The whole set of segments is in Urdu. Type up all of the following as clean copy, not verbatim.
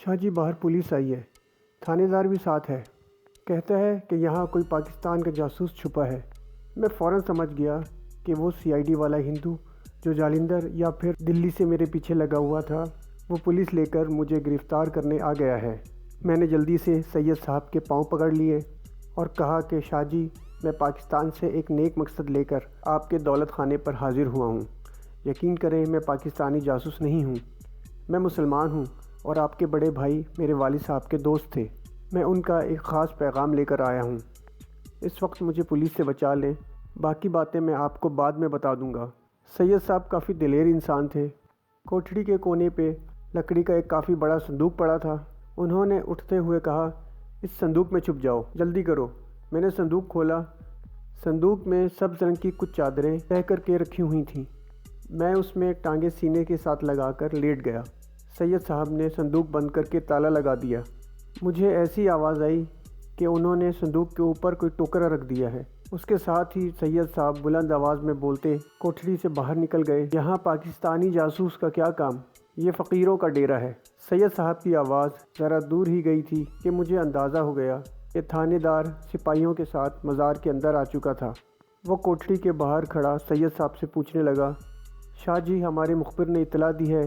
شاہ جی باہر پولیس آئی ہے، تھانے دار بھی ساتھ ہے، کہتا ہے کہ یہاں کوئی پاکستان کا جاسوس چھپا ہے۔ میں فوراً سمجھ گیا کہ وہ CID والا ہندو جو جالندھر یا پھر دلی سے میرے پیچھے لگا ہوا تھا، وہ پولیس لے کر مجھے گرفتار کرنے آ گیا ہے۔ میں نے جلدی سے سید صاحب کے پاؤں پکڑ لیے اور کہا کہ شاہ جی، میں پاکستان سے ایک نیک مقصد لے کر آپ کے دولت خانے پر حاضر ہوا ہوں۔ یقین کریں میں پاکستانی جاسوس نہیں ہوں، میں مسلمان ہوں اور آپ کے بڑے بھائی میرے والد صاحب کے دوست تھے۔ میں ان کا ایک خاص پیغام لے کر آیا ہوں۔ اس وقت مجھے پولیس سے بچا لیں، باقی باتیں میں آپ کو بعد میں بتا دوں گا۔ سید صاحب کافی دلیر انسان تھے۔ کوٹھڑی کے کونے پہ لکڑی کا ایک کافی بڑا صندوق پڑا تھا۔ انہوں نے اٹھتے ہوئے کہا، اس صندوق میں چھپ جاؤ، جلدی کرو۔ میں نے صندوق کھولا۔ صندوق میں سبز رنگ کی کچھ چادریں تہہ کر کے رکھی ہوئی تھیں۔ میں اس میں ٹانگیں سینے کے ساتھ لگا کر لیٹ گیا۔ سید صاحب نے صندوق بند کر کے تالا لگا دیا۔ مجھے ایسی آواز آئی کہ انہوں نے صندوق کے اوپر کوئی ٹوکرا رکھ دیا ہے۔ اس کے ساتھ ہی سید صاحب بلند آواز میں بولتے کوٹھڑی سے باہر نکل گئے، یہاں پاکستانی جاسوس کا کیا کام، یہ فقیروں کا ڈیرا ہے۔ سید صاحب کی آواز ذرا دور ہی گئی تھی کہ مجھے اندازہ ہو گیا کہ تھانے دار سپاہیوں کے ساتھ مزار کے اندر آ چکا تھا۔ وہ کوٹھڑی کے باہر کھڑا سید صاحب سے پوچھنے لگا، شاہ جی، ہمارے مخبر نے اطلاع دی ہے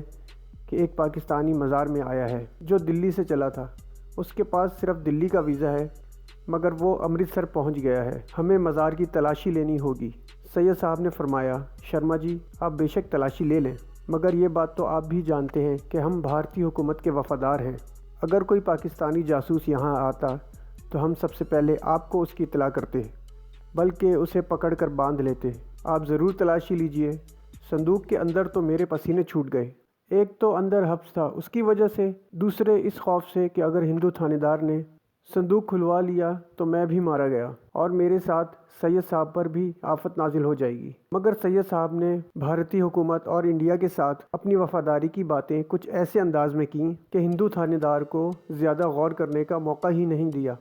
کہ ایک پاکستانی مزار میں آیا ہے جو دلی سے چلا تھا۔ اس کے پاس صرف دلی کا ویزا ہے، مگر وہ امرتسر پہنچ گیا ہے۔ ہمیں مزار کی تلاشی لینی ہوگی۔ سید صاحب نے فرمایا، شرما جی، آپ بے شک تلاشی لے لیں، مگر یہ بات تو آپ بھی جانتے ہیں کہ ہم بھارتی حکومت کے وفادار ہیں۔ اگر کوئی پاکستانی جاسوس یہاں آتا تو ہم سب سے پہلے آپ کو اس کی اطلاع کرتے، بلکہ اسے پکڑ کر باندھ لیتے۔ آپ ضرور تلاشی لیجئے۔ صندوق کے اندر تو میرے پسینے چھوٹ گئے۔ ایک تو اندر حبس تھا اس کی وجہ سے، دوسرے اس خوف سے کہ اگر ہندو تھانے دار نے صندوق کھلوا لیا تو میں بھی مارا گیا اور میرے ساتھ سید صاحب پر بھی آفت نازل ہو جائے گی۔ مگر سید صاحب نے بھارتی حکومت اور انڈیا کے ساتھ اپنی وفاداری کی باتیں کچھ ایسے انداز میں کیں کہ ہندو تھانے دار کو زیادہ غور کرنے کا موقع ہی نہیں دیا۔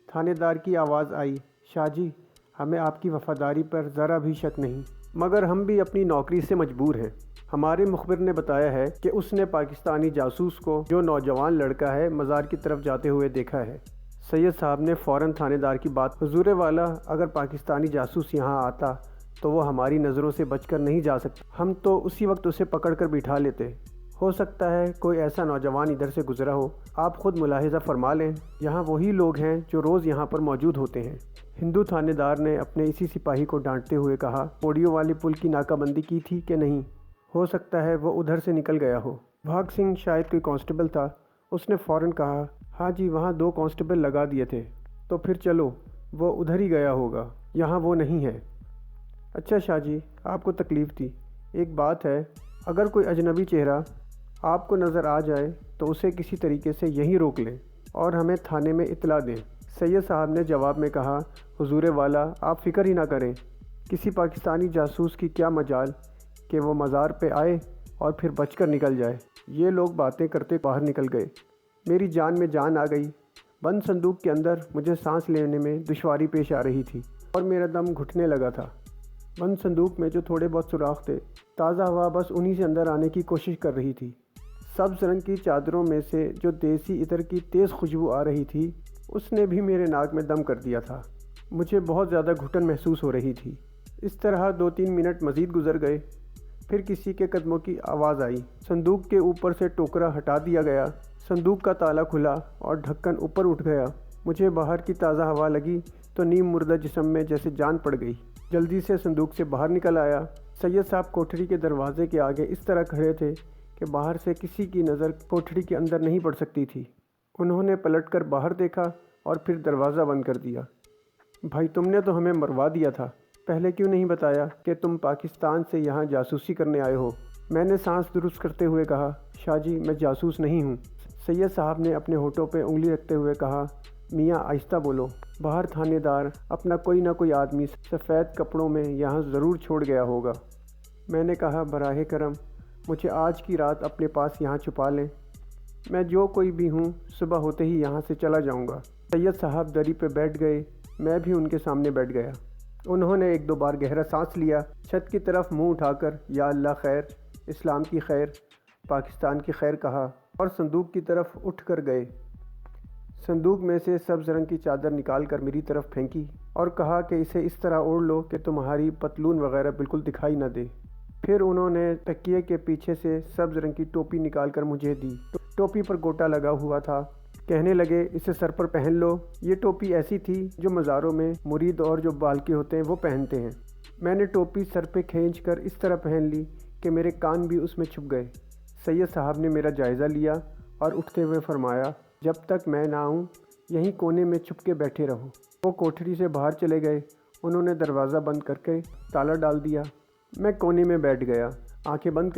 تھانے دار کی آواز آئی، شاہ جی، ہمیں آپ کی وفاداری پر ذرا بھی شک نہیں، مگر ہم بھی اپنی نوکری سے مجبور ہیں۔ ہمارے مخبر نے بتایا ہے کہ اس نے پاکستانی جاسوس کو، جو نوجوان لڑکا ہے، مزار کی طرف جاتے ہوئے دیکھا ہے۔ سید صاحب نے فوراً تھانے دار کی بات، حضور والا، اگر پاکستانی جاسوس یہاں آتا تو وہ ہماری نظروں سے بچ کر نہیں جا سکتا، ہم تو اسی وقت اسے پکڑ کر بٹھا لیتے۔ ہو سکتا ہے کوئی ایسا نوجوان ادھر سے گزرا ہو، آپ خود ملاحظہ فرما لیں، یہاں وہی لوگ ہیں جو روز یہاں پر موجود ہوتے ہیں۔ ہندو تھانے دار نے اپنے اسی سپاہی کو ڈانٹتے ہوئے کہا، پوڑیوں والے پل کی ناکہ بندی کی تھی کہ نہیں؟ ہو سکتا ہے وہ ادھر سے نکل گیا ہو۔ بھاگ سنگھ شاید کوئی کانسٹیبل تھا، اس نے فوراً کہا، ہاں جی، وہاں 2 کانسٹیبل لگا دیے تھے، تو پھر چلو، وہ ادھر ہی گیا ہوگا، یہاں وہ نہیں ہے۔ اچھا شاہ جی، آپ کو تکلیف تھی۔ ایک بات ہے، اگر کوئی اجنبی چہرہ آپ کو نظر آ جائے تو اسے کسی طریقے سے یہیں روک لیں اور ہمیں تھانے میں اطلاع دیں۔ سید صاحب نے جواب میں کہا، حضور والا، آپ فکر ہی نہ کریں، کسی پاکستانی جاسوس کی کیا مجال کہ وہ مزار پہ آئے اور پھر بچ کر نکل جائے۔ یہ لوگ باتیں کرتے باہر نکل گئے۔ میری جان میں جان آ گئی۔ بند صندوق کے اندر مجھے سانس لینے میں دشواری پیش آ رہی تھی اور میرا دم گھٹنے لگا تھا۔ بند صندوق میں جو تھوڑے بہت سوراخ تھے، تازہ ہوا بس انہی سے اندر آنے کی کوشش کر رہی تھی۔ سبز رنگ کی چادروں میں سے جو دیسی عطر کی تیز خوشبو آ رہی تھی، اس نے بھی میرے ناک میں دم کر دیا تھا۔ مجھے بہت زیادہ گھٹن محسوس ہو رہی تھی۔ اس طرح 2-3 منٹ مزید گزر گئے، پھر کسی کے قدموں کی آواز آئی۔ صندوق کے اوپر سے ٹوکرا ہٹا دیا گیا، صندوق کا تالا کھلا اور ڈھکن اوپر اٹھ گیا۔ مجھے باہر کی تازہ ہوا لگی تو نیم مردہ جسم میں جیسے جان پڑ گئی۔ جلدی سے صندوق سے باہر نکل آیا۔ سید صاحب کوٹھڑی کے دروازے کے آگے اس طرح کھڑے تھے کہ باہر سے کسی کی نظر کوٹھڑی کے اندر نہیں پڑ سکتی تھی۔ انہوں نے پلٹ کر باہر دیکھا اور پھر دروازہ بند کر دیا۔ بھائی، تم نے تو ہمیں مروا دیا تھا، پہلے کیوں نہیں بتایا کہ تم پاکستان سے یہاں جاسوسی کرنے آئے ہو؟ میں نے سانس درست کرتے ہوئے کہا، شاہ جی، میں جاسوس نہیں ہوں۔ سید صاحب نے اپنے ہونٹوں پہ انگلی رکھتے ہوئے کہا، میاں آہستہ بولو، باہر تھانے دار اپنا کوئی نہ کوئی آدمی سفید کپڑوں میں یہاں ضرور چھوڑ گیا ہوگا۔ میں نے کہا، براہ کرم مجھے آج کی رات اپنے پاس یہاں چھپا لیں، میں جو کوئی بھی ہوں صبح ہوتے ہی یہاں سے چلا جاؤں گا۔ سید صاحب دری پہ بیٹھ گئے، میں بھی ان کے سامنے بیٹھ گیا۔ انہوں نے 1-2 بار گہرا سانس لیا، چھت کی طرف منہ اٹھا کر یا اللہ خیر، اسلام کی خیر، پاکستان کی خیر کہا اور صندوق کی طرف اٹھ کر گئے۔ صندوق میں سے سبز رنگ کی چادر نکال کر میری طرف پھینکی اور کہا کہ اسے اس طرح اوڑھ لو کہ تمہاری پتلون وغیرہ بالکل دکھائی نہ دے۔ پھر انہوں نے تکیے کے پیچھے سے سبز رنگ کی ٹوپی نکال کر مجھے دی۔ ٹوپی پر گوٹا لگا ہوا تھا۔ کہنے لگے اسے سر پر پہن لو۔ یہ ٹوپی ایسی تھی جو مزاروں میں مرید اور جو بالکی ہوتے ہیں وہ پہنتے ہیں۔ میں نے ٹوپی سر پہ کھینچ کر اس طرح پہن لی کہ میرے کان بھی اس میں چھپ گئے۔ سید صاحب نے میرا جائزہ لیا اور اٹھتے ہوئے فرمایا، جب تک میں نہ آؤں یہیں کونے میں چھپ کے بیٹھے رہو۔ وہ کوٹھری سے باہر چلے گئے۔ انہوں نے دروازہ بند کر کے تالا ڈال دیا۔ میں کونے میں بیٹھ گیا، آنکھیں بند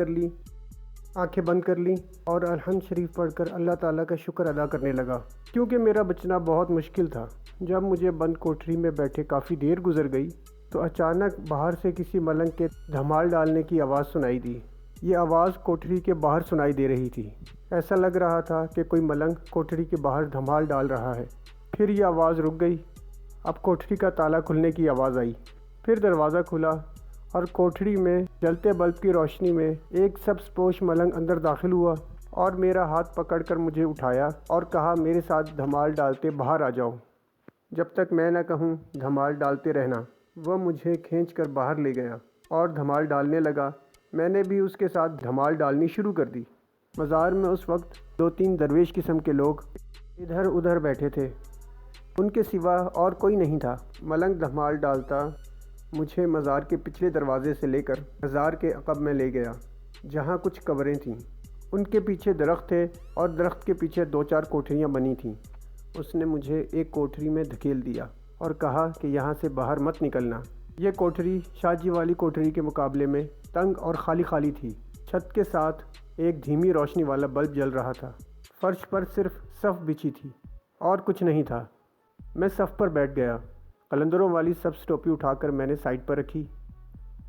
کر لی اور الحمد شریف پڑھ کر اللہ تعالیٰ کا شکر ادا کرنے لگا، کیونکہ میرا بچنا بہت مشکل تھا۔ جب مجھے بند کوٹھری میں بیٹھے کافی دیر گزر گئی تو اچانک باہر سے کسی ملنگ کے دھمال ڈالنے کی آواز سنائی دی۔ یہ آواز کوٹھری کے باہر سنائی دے رہی تھی۔ ایسا لگ رہا تھا کہ کوئی ملنگ کوٹھری کے باہر دھمال ڈال رہا ہے۔ پھر یہ آواز رک گئی۔ اب کوٹھری کا تالا کھلنے کی آواز آئی۔ پھر دروازہ کھلا اور کوٹھری میں جلتے بلب کی روشنی میں ایک سبز پوش ملنگ اندر داخل ہوا اور میرا ہاتھ پکڑ کر مجھے اٹھایا اور کہا میرے ساتھ دھمال ڈالتے باہر آ جاؤ۔ جب تک میں نہ کہوں دھمال ڈالتے رہنا۔ وہ مجھے کھینچ کر باہر لے گیا اور دھمال ڈالنے لگا۔ میں نے بھی اس کے ساتھ دھمال ڈالنی شروع کر دی۔ مزار میں اس وقت 2-3 درویش قسم کے لوگ ادھر ادھر بیٹھے تھے، ان کے سوا اور کوئی نہیں تھا۔ ملنگ دھمال ڈالتا مجھے مزار کے پچھلے دروازے سے لے کر مزار کے عقب میں لے گیا، جہاں کچھ قبریں تھیں۔ ان کے پیچھے درخت تھے اور درخت کے پیچھے 2-4 کوٹھریاں بنی تھیں۔ اس نے مجھے ایک کوٹھری میں دھکیل دیا اور کہا کہ یہاں سے باہر مت نکلنا۔ یہ کوٹھری شاہ جی والی کوٹھری کے مقابلے میں تنگ اور خالی تھی۔ چھت کے ساتھ ایک دھیمی روشنی والا بلب جل رہا تھا۔ فرش پر صرف صف بچھی تھی اور کچھ نہیں تھا۔ میں صف پر بیٹھ گیا۔ قلندروں والی سبز ٹوپی اٹھا کر میں نے سائڈ پر رکھی۔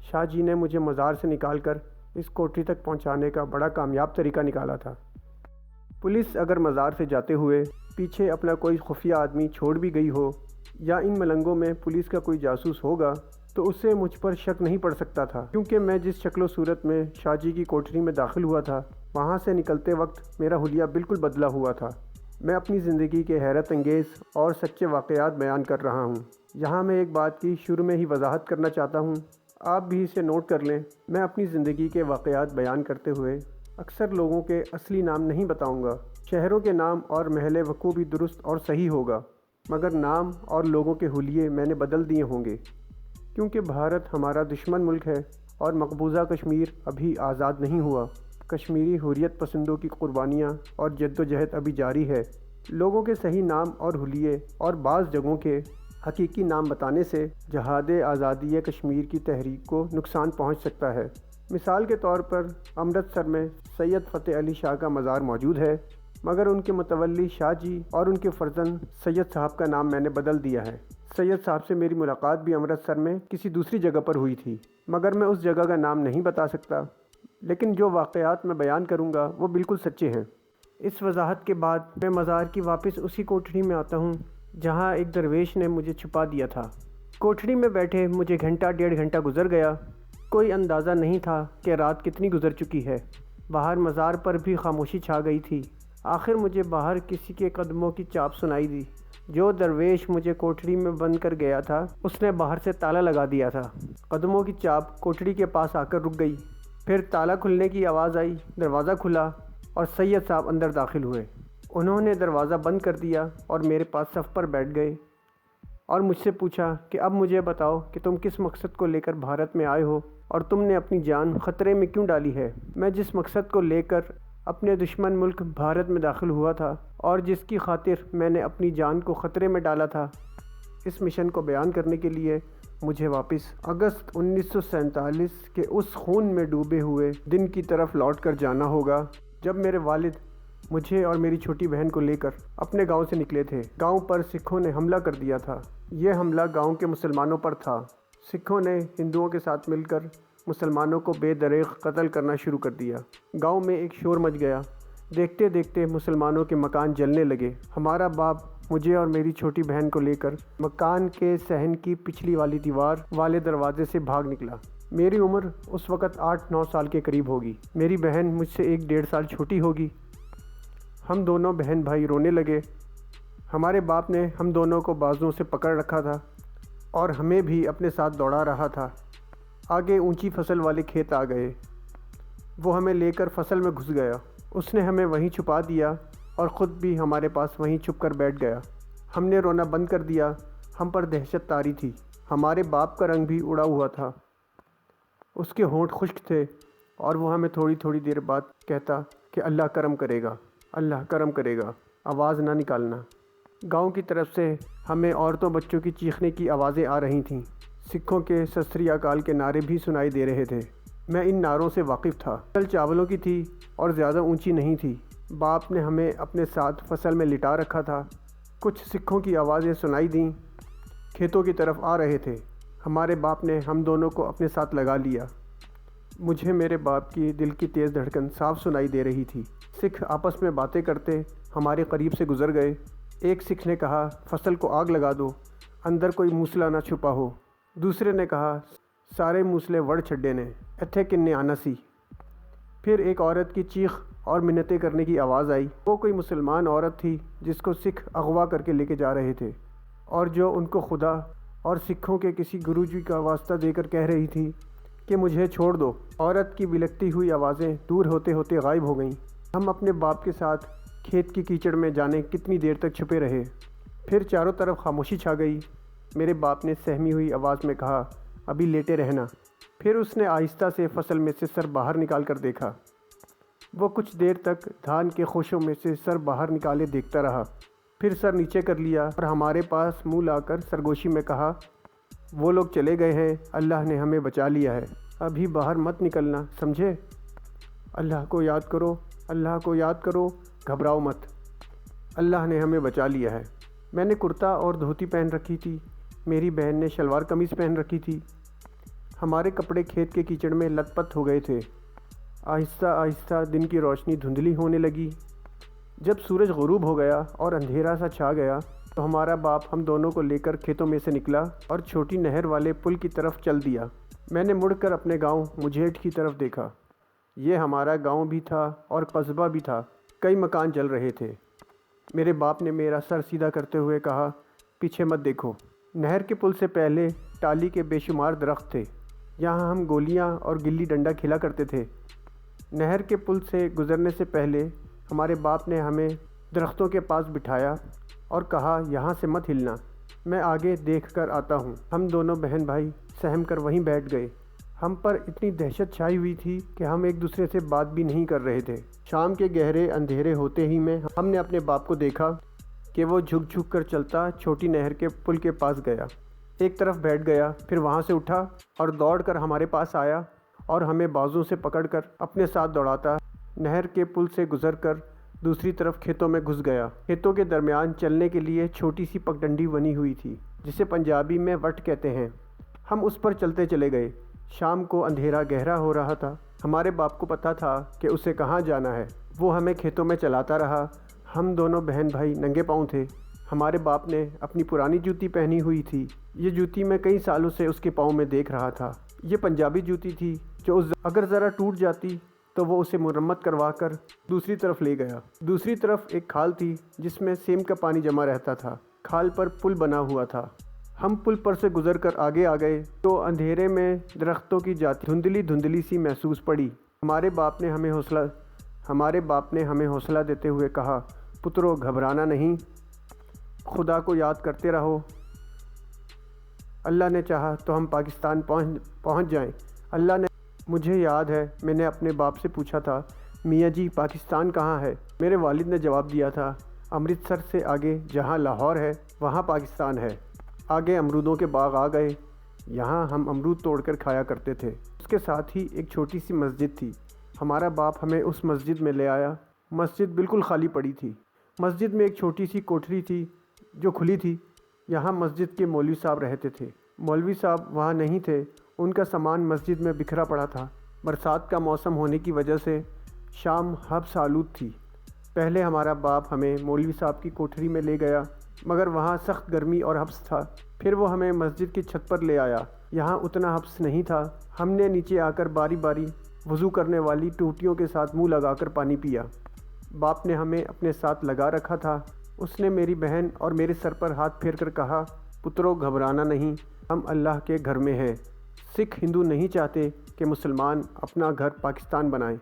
شاہ جی نے مجھے مزار سے نکال کر اس کوٹھری تک پہنچانے کا بڑا کامیاب طریقہ نکالا تھا۔ پولیس اگر مزار سے جاتے ہوئے پیچھے اپنا کوئی خفیہ آدمی چھوڑ بھی گئی ہو یا ان ملنگوں میں پولیس کا کوئی جاسوس ہوگا تو اس سے مجھ پر شک نہیں پڑ سکتا تھا، کیونکہ میں جس شکل و صورت میں شاہ جی کی کوٹھری میں داخل ہوا تھا وہاں سے نکلتے وقت میرا حلیہ بالکل بدلا ہوا تھا۔ میں اپنی زندگی کے حیرت انگیز اور سچے واقعات بیان کر رہا ہوں۔ یہاں میں ایک بات کی شروع میں ہی وضاحت کرنا چاہتا ہوں، آپ بھی اسے نوٹ کر لیں۔ میں اپنی زندگی کے واقعات بیان کرتے ہوئے اکثر لوگوں کے اصلی نام نہیں بتاؤں گا۔ شہروں کے نام اور محل وقوع بھی درست اور صحیح ہوگا، مگر نام اور لوگوں کے حلیے میں نے بدل دیے ہوں گے، کیونکہ بھارت ہمارا دشمن ملک ہے اور مقبوضہ کشمیر ابھی آزاد نہیں ہوا۔ کشمیری حریت پسندوں کی قربانیاں اور جد و جہد ابھی جاری ہے۔ لوگوں کے صحیح نام اور حلیے اور بعض جگہوں کے حقیقی نام بتانے سے جہاد آزادی کشمیر کی تحریک کو نقصان پہنچ سکتا ہے۔ مثال کے طور پر امرتسر میں سید فتح علی شاہ کا مزار موجود ہے، مگر ان کے متولی شاہ جی اور ان کے فرزند سید صاحب کا نام میں نے بدل دیا ہے۔ سید صاحب سے میری ملاقات بھی امرتسر میں کسی دوسری جگہ پر ہوئی تھی، مگر میں اس جگہ کا نام نہیں بتا سکتا، لیکن جو واقعات میں بیان کروں گا وہ بالکل سچے ہیں۔ اس وضاحت کے بعد میں مزار کی واپس اسی کوٹھری میں آتا ہوں جہاں ایک درویش نے مجھے چھپا دیا تھا۔ کوٹھری میں بیٹھے مجھے 1.5 گھنٹہ گزر گیا۔ کوئی اندازہ نہیں تھا کہ رات کتنی گزر چکی ہے۔ باہر مزار پر بھی خاموشی چھا گئی تھی۔ آخر مجھے باہر کسی کے قدموں کی چاپ سنائی دی۔ جو درویش مجھے کوٹھری میں بند کر گیا تھا اس نے باہر سے تالا لگا دیا تھا۔ قدموں کی چاپ کوٹھری کے پاس آ کر رک گئی۔ پھر تالا کھلنے کی آواز آئی، دروازہ کھلا اور سید صاحب اندر داخل ہوئے۔ انہوں نے دروازہ بند کر دیا اور میرے پاس صف پر بیٹھ گئے اور مجھ سے پوچھا کہ اب مجھے بتاؤ کہ تم کس مقصد کو لے کر بھارت میں آئے ہو اور تم نے اپنی جان خطرے میں کیوں ڈالی ہے۔ میں جس مقصد کو لے کر اپنے دشمن ملک بھارت میں داخل ہوا تھا اور جس کی خاطر میں نے اپنی جان کو خطرے میں ڈالا تھا، اس مشن کو بیان کرنے کے لیے مجھے واپس اگست 1947 کے اس خون میں ڈوبے ہوئے دن کی طرف لوٹ کر جانا ہوگا جب میرے والد مجھے اور میری چھوٹی بہن کو لے کر اپنے گاؤں سے نکلے تھے۔ گاؤں پر سکھوں نے حملہ کر دیا تھا۔ یہ حملہ گاؤں کے مسلمانوں پر تھا۔ سکھوں نے ہندوؤں کے ساتھ مل کر مسلمانوں کو بے دریغ قتل کرنا شروع کر دیا۔ گاؤں میں ایک شور مچ گیا۔ دیکھتے دیکھتے مسلمانوں کے مکان جلنے لگے۔ ہمارا باپ مجھے اور میری چھوٹی بہن کو لے کر مکان کے صحن کی پچھلی والی دیوار والے دروازے سے بھاگ نکلا۔ میری عمر اس وقت 8-9 سال کے قریب ہوگی۔ میری بہن مجھ سے 1-1.5 سال چھوٹی ہوگی۔ ہم دونوں بہن بھائی رونے لگے۔ ہمارے باپ نے ہم دونوں کو بازوؤں سے پکڑ رکھا تھا اور ہمیں بھی اپنے ساتھ دوڑا رہا تھا۔ آگے اونچی فصل والے کھیت آ گئے۔ وہ ہمیں لے کر فصل میں گھس گیا۔ اس نے ہمیں وہیں چھپا دیا اور خود بھی ہمارے پاس وہیں چھپ کر بیٹھ گیا۔ ہم نے رونا بند کر دیا۔ ہم پر دہشت طاری تھی۔ ہمارے باپ کا رنگ بھی اڑا ہوا تھا۔ اس کے ہونٹ خشک تھے اور وہ ہمیں تھوڑی تھوڑی دیر بعد کہتا کہ اللہ کرم کرے گا، اللہ کرم کرے گا، آواز نہ نکالنا۔ گاؤں کی طرف سے ہمیں عورتوں بچوں کی چیخنے کی آوازیں آ رہی تھیں۔ سکھوں کے ست سری اکال کے نعرے بھی سنائی دے رہے تھے۔ میں ان نعروں سے واقف تھا۔ فصل چاولوں کی تھی اور زیادہ اونچی نہیں تھی۔ باپ نے ہمیں اپنے ساتھ فصل میں لٹا رکھا تھا۔ کچھ سکھوں کی آوازیں سنائی دیں، کھیتوں کی طرف آ رہے تھے۔ ہمارے باپ نے ہم دونوں کو اپنے ساتھ لگا لیا۔ مجھے میرے باپ کی دل کی تیز دھڑکن صاف سنائی دے رہی تھی۔ سکھ آپس میں باتیں کرتے ہمارے قریب سے گزر گئے۔ ایک سکھ نے کہا، فصل کو آگ لگا دو، اندر کوئی موسلا نہ چھپا ہو۔ دوسرے نے کہا، سارے موسلے وڑ چھڈے نے، ایتھے کنے آنا سی۔ پھر ایک عورت کی چیخ اور منتیں کرنے کی آواز آئی۔ وہ کوئی مسلمان عورت تھی جس کو سکھ اغوا کر کے لے کے جا رہے تھے اور جو ان کو خدا اور سکھوں کے کسی گرو جی کا واسطہ دے کر کہہ رہی تھی کہ مجھے چھوڑ دو۔ عورت کی بلکتی ہوئی آوازیں دور ہوتے ہوتے غائب ہو گئیں۔ ہم اپنے باپ کے ساتھ کھیت کی کیچڑ میں جانے کتنی دیر تک چھپے رہے۔ پھر چاروں طرف خاموشی چھا گئی۔ میرے باپ نے سہمی ہوئی آواز میں کہا، ابھی لیٹے رہنا۔ پھر اس نے آہستہ سے فصل میں سے سر باہر نکال کر دیکھا۔ وہ کچھ دیر تک دھان کے خوشوں میں سے سر باہر نکالے دیکھتا رہا، پھر سر نیچے کر لیا اور ہمارے پاس منہ لا کر سرگوشی میں کہا، وہ لوگ چلے گئے ہیں، اللہ نے ہمیں بچا لیا ہے، ابھی باہر مت نکلنا، سمجھے؟ اللہ کو یاد کرو، اللہ کو یاد کرو، گھبراؤ مت، اللہ نے ہمیں بچا لیا ہے۔ میں نے کرتا اور دھوتی پہن رکھی تھی، میری بہن نے شلوار قمیض پہن رکھی تھی۔ ہمارے کپڑے کھیت کے کیچڑ میں لت پت ہو گئے تھے۔ آہستہ آہستہ دن کی روشنی دھندلی ہونے لگی۔ جب سورج غروب ہو گیا اور اندھیرا سا چھا گیا تو ہمارا باپ ہم دونوں کو لے کر کھیتوں میں سے نکلا اور چھوٹی نہر والے پل کی طرف چل دیا۔ میں نے مڑ کر اپنے گاؤں مجھیٹ کی طرف دیکھا۔ یہ ہمارا گاؤں بھی تھا اور قصبہ بھی تھا، کئی مکان جل رہے تھے۔ میرے باپ نے میرا سر سیدھا کرتے ہوئے کہا، پیچھے مت دیکھو۔ نہر کے پل سے پہلے ٹالی کے بے شمار درخت تھے، یہاں ہم گولیاں اور گلی ڈنڈا کھیلا کرتے تھے۔ نہر کے پل سے گزرنے سے پہلے ہمارے باپ نے ہمیں درختوں کے پاس بٹھایا اور کہا، یہاں سے مت ہلنا، میں آگے دیکھ کر آتا ہوں۔ ہم دونوں بہن بھائی سہم کر وہیں بیٹھ گئے۔ ہم پر اتنی دہشت چھائی ہوئی تھی کہ ہم ایک دوسرے سے بات بھی نہیں کر رہے تھے۔ شام کے گہرے اندھیرے ہوتے ہی میں ہم نے اپنے باپ کو دیکھا کہ وہ جھک جھک کر چلتا چھوٹی نہر کے پل کے پاس گیا، ایک طرف بیٹھ گیا، پھر وہاں سے اٹھا اور دوڑ کر ہمارے پاس آیا اور ہمیں بازو سے پکڑ کر اپنے ساتھ دوڑاتا نہر کے پل سے گزر کر دوسری طرف کھیتوں میں گھس گیا۔ کھیتوں کے درمیان چلنے کے لیے چھوٹی سی پگڈنڈی بنی ہوئی تھی جسے پنجابی میں وٹ کہتے ہیں۔ ہم اس پر چلتے چلے گئے۔ شام کو اندھیرا گہرا ہو رہا تھا۔ ہمارے باپ کو پتہ تھا کہ اسے کہاں جانا ہے۔ وہ ہمیں کھیتوں میں چلاتا رہا۔ ہم دونوں بہن بھائی ننگے پاؤں تھے۔ ہمارے باپ نے اپنی پرانی جوتی پہنی ہوئی تھی۔ یہ جوتی میں کئی سالوں سے اس کے پاؤں میں دیکھ رہا تھا۔ یہ پنجابی جوتی تھی جو اگر ذرا ٹوٹ جاتی تو وہ اسے مرمت کروا کر دوسری طرف لے گیا۔ دوسری طرف ایک کھال تھی جس میں سیم کا پانی جمع رہتا تھا۔ کھال پر پل بنا ہوا تھا۔ ہم پل پر سے گزر کر آگے آ گئے تو اندھیرے میں درختوں کی جاتی دھندلی دھندلی سی محسوس پڑی۔ ہمارے باپ نے ہمیں حوصلہ دیتے ہوئے کہا، پترو گھبرانا نہیں، خدا کو یاد کرتے رہو، اللہ نے چاہا تو ہم پاکستان پہنچ جائیں۔ اللہ نے مجھے یاد ہے میں نے اپنے باپ سے پوچھا تھا، میاں جی پاکستان کہاں ہے؟ میرے والد نے جواب دیا تھا، امرتسر سے آگے جہاں لاہور ہے وہاں پاکستان ہے۔ آگے امرودوں کے باغ آ گئے، یہاں ہم امرود توڑ کر کھایا کرتے تھے۔ اس کے ساتھ ہی ایک چھوٹی سی مسجد تھی۔ ہمارا باپ ہمیں اس مسجد میں لے آیا۔ مسجد بالکل خالی پڑی تھی۔ مسجد میں ایک چھوٹی سی کوٹھری تھی جو کھلی تھی۔ یہاں مسجد کے مولوی صاحب رہتے تھے۔ مولوی صاحب وہاں نہیں تھے، ان کا سامان مسجد میں بکھرا پڑا تھا۔ برسات کا موسم ہونے کی وجہ سے شام حبس آلود تھی۔ پہلے ہمارا باپ ہمیں مولوی صاحب کی کوٹھری میں لے گیا مگر وہاں سخت گرمی اور حبس تھا۔ پھر وہ ہمیں مسجد کی چھت پر لے آیا، یہاں اتنا حبس نہیں تھا۔ ہم نے نیچے آ کر باری باری وضو کرنے والی ٹوٹیوں کے ساتھ منہ لگا کر پانی پیا۔ باپ نے ہمیں اپنے ساتھ لگا رکھا تھا۔ اس نے میری بہن اور میرے سر پر ہاتھ پھیر کر کہا، پترو گھبرانا نہیں، ہم اللہ کے گھر میں ہیں۔ سکھ ہندو نہیں چاہتے کہ مسلمان اپنا گھر پاکستان بنائیں،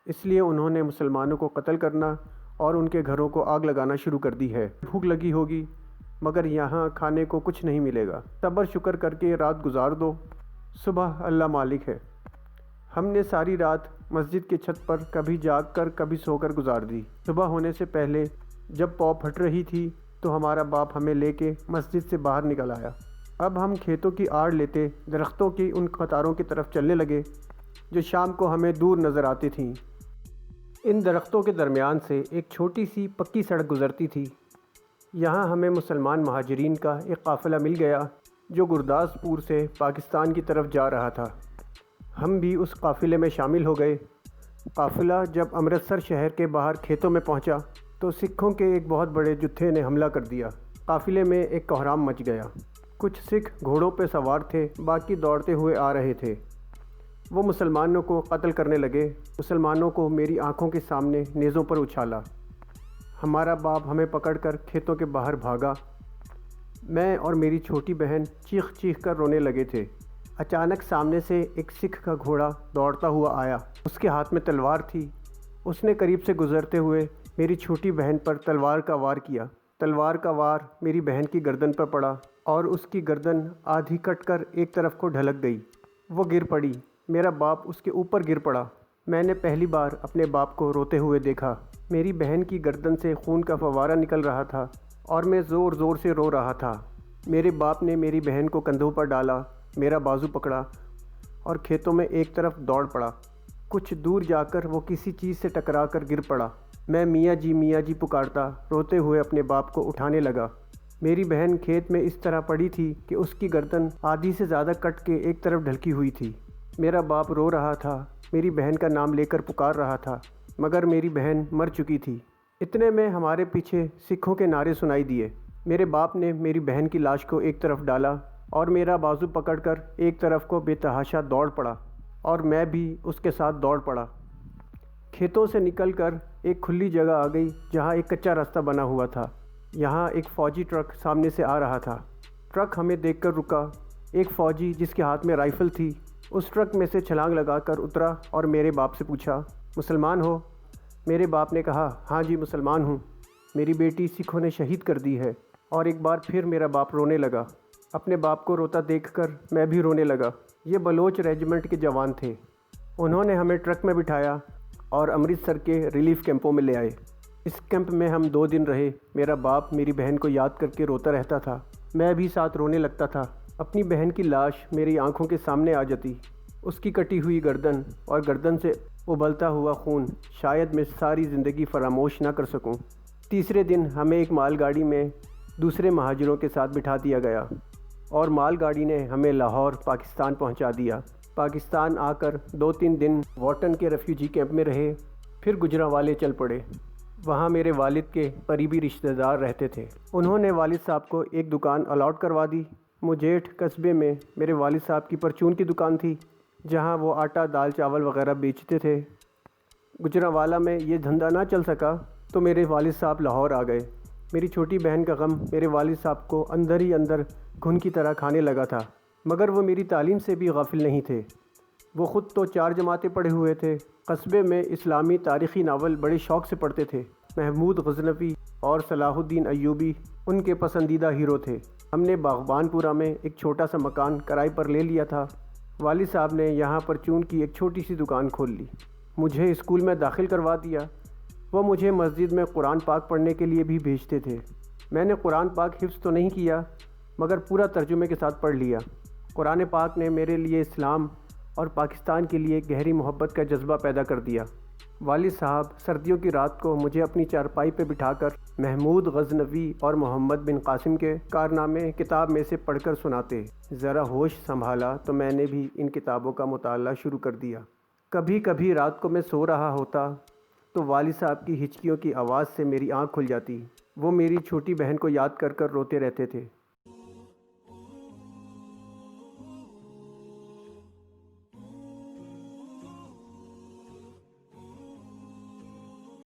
اس لیے انہوں نے مسلمانوں کو قتل کرنا اور ان کے گھروں کو آگ لگانا شروع کر دی ہے۔ بھوک لگی ہوگی مگر یہاں کھانے کو کچھ نہیں ملے گا، صبر شکر کر کے رات گزار دو، صبح اللہ مالک ہے۔ ہم نے ساری رات مسجد کی چھت پر کبھی جاگ کر کبھی سو کر گزار دی۔ صبح ہونے سے پہلے جب پاؤں پھٹ رہی تھی تو ہمارا باپ ہمیں لے کے مسجد سے باہر نکل آیا۔ اب ہم کھیتوں کی آڑ لیتے درختوں کی ان قطاروں کی طرف چلنے لگے جو شام کو ہمیں دور نظر آتی تھیں۔ ان درختوں کے درمیان سے ایک چھوٹی سی پکی سڑک گزرتی تھی۔ یہاں ہمیں مسلمان مہاجرین کا ایک قافلہ مل گیا جو گرداسپور سے پاکستان کی طرف جا رہا تھا۔ ہم بھی اس قافلے میں شامل ہو گئے۔ قافلہ جب امرتسر شہر کے باہر کھیتوں میں پہنچا تو سکھوں کے ایک بہت بڑے جتھے نے حملہ کر دیا۔ قافلے میں ایک کوہرام مچ گیا۔ کچھ سکھ گھوڑوں پہ سوار تھے، باقی دوڑتے ہوئے آ رہے تھے۔ وہ مسلمانوں کو قتل کرنے لگے۔ مسلمانوں کو میری آنکھوں کے سامنے نیزوں پر اچھالا۔ ہمارا باپ ہمیں پکڑ کر کھیتوں کے باہر بھاگا۔ میں اور میری چھوٹی بہن چیخ چیخ کر رونے لگے تھے۔ اچانک سامنے سے ایک سکھ کا گھوڑا دوڑتا ہوا آیا۔ اس کے ہاتھ میں تلوار تھی۔ اس نے قریب سے گزرتے ہوئے میری چھوٹی بہن پر تلوار کا وار کیا۔ تلوار کا وار میری بہن کی گردن پر پڑا اور اس کی گردن آدھی کٹ کر ایک طرف کو ڈھلک گئی۔ وہ گر پڑی۔ میرا باپ اس کے اوپر گر پڑا۔ میں نے پہلی بار اپنے باپ کو روتے ہوئے دیکھا۔ میری بہن کی گردن سے خون کا فوارہ نکل رہا تھا اور میں زور زور سے رو رہا تھا۔ میرے باپ نے میری بہن کو کندھوں پر ڈالا، میرا بازو پکڑا اور کھیتوں میں ایک طرف دوڑ پڑا۔ کچھ دور جا کر وہ کسی چیز سے ٹکرا کر گر پڑا۔ میں میاں جی پکارتا روتے ہوئے اپنے باپ کو اٹھانے لگا۔ میری بہن کھیت میں اس طرح پڑی تھی کہ اس کی گردن آدھی سے زیادہ کٹ کے ایک طرف ڈھلکی ہوئی تھی۔ میرا باپ رو رہا تھا، میری بہن کا نام لے کر پکار رہا تھا، مگر میری بہن مر چکی تھی۔ اتنے میں ہمارے پیچھے سکھوں کے نعرے سنائی دیے۔ میرے باپ نے میری بہن کی لاش کو ایک طرف ڈالا اور میرا بازو پکڑ کر ایک طرف کو بے تحاشا دوڑ پڑا اور میں بھی اس کے ساتھ دوڑ پڑا۔ کھیتوں سے نکل کر ایک کھلی جگہ آ گئی جہاں ایک کچا راستہ بنا ہوا تھا۔ یہاں ایک فوجی ٹرک سامنے سے آ رہا تھا۔ ٹرک ہمیں دیکھ کر رکا۔ ایک فوجی جس کے ہاتھ میں رائفل تھی اس ٹرک میں سے چھلانگ لگا کر اترا اور میرے باپ سے پوچھا، مسلمان ہو؟ میرے باپ نے کہا، ہاں جی مسلمان ہوں، میری بیٹی سکھوں نے شہید کر دی ہے۔ اور ایک بار پھر میرا باپ رونے لگا۔ اپنے باپ کو روتا دیکھ کر میں بھی رونے لگا۔ یہ بلوچ ریجیمنٹ کے جوان تھے۔ انہوں نے ہمیں ٹرک میں بٹھایا اور امرتسر کے ریلیف کیمپوں میں لے آئے۔ اس کیمپ میں ہم 2 دن رہے۔ میرا باپ میری بہن کو یاد کر کے روتا رہتا تھا، میں بھی ساتھ رونے لگتا تھا۔ اپنی بہن کی لاش میری آنکھوں کے سامنے آ جاتی، اس کی کٹی ہوئی گردن اور گردن سے ابلتا ہوا خون، شاید میں ساری زندگی فراموش نہ کر سکوں۔ تیسرے دن ہمیں ایک مال گاڑی میں دوسرے مہاجروں کے ساتھ بٹھا دیا گیا اور مال گاڑی نے ہمیں لاہور پاکستان پہنچا دیا۔ پاکستان آ کر 2-3 دن واٹن کے ریفیوجی کیمپ میں رہے، پھر گجرانوالے چل پڑے۔ وہاں میرے والد کے قریبی رشتہ دار رہتے تھے۔ انہوں نے والد صاحب کو ایک دکان الاٹ کروا دی۔ مجھیٹھ قصبے میں میرے والد صاحب کی پرچون کی دکان تھی جہاں وہ آٹا، دال، چاول وغیرہ بیچتے تھے۔ گجرانوالہ میں یہ دھندا نہ چل سکا تو میرے والد صاحب لاہور آ گئے۔ میری چھوٹی بہن کا غم میرے والد صاحب کو اندر ہی اندر گھن کی طرح کھانے لگا تھا، مگر وہ میری تعلیم سے بھی غافل نہیں تھے۔ وہ خود تو 4 جماعتیں پڑھے ہوئے تھے۔ قصبے میں اسلامی تاریخی ناول بڑے شوق سے پڑھتے تھے۔ محمود غزنوی اور صلاح الدین ایوبی ان کے پسندیدہ ہیرو تھے۔ ہم نے باغبان پورہ میں ایک چھوٹا سا مکان کرائے پر لے لیا تھا۔ والد صاحب نے یہاں پرچون کی ایک چھوٹی سی دکان کھول لی۔ مجھے اسکول میں داخل کروا دیا۔ وہ مجھے مسجد میں قرآن پاک پڑھنے کے لیے بھی بھیجتے تھے۔ میں نے قرآن پاک حفظ تو نہیں کیا مگر پورا ترجمے کے ساتھ پڑھ لیا۔ قرآن پاک نے میرے لیے اسلام اور پاکستان کے لیے گہری محبت کا جذبہ پیدا کر دیا۔ والد صاحب سردیوں کی رات کو مجھے اپنی چارپائی پہ بٹھا کر محمود غزنوی اور محمد بن قاسم کے کارنامے کتاب میں سے پڑھ کر سناتے۔ ذرا ہوش سنبھالا تو میں نے بھی ان کتابوں کا مطالعہ شروع کر دیا۔ کبھی کبھی رات کو میں سو رہا ہوتا تو والد صاحب کی ہچکیوں کی آواز سے میری آنکھ کھل جاتی۔ وہ میری چھوٹی بہن کو یاد کر کر روتے رہتے تھے۔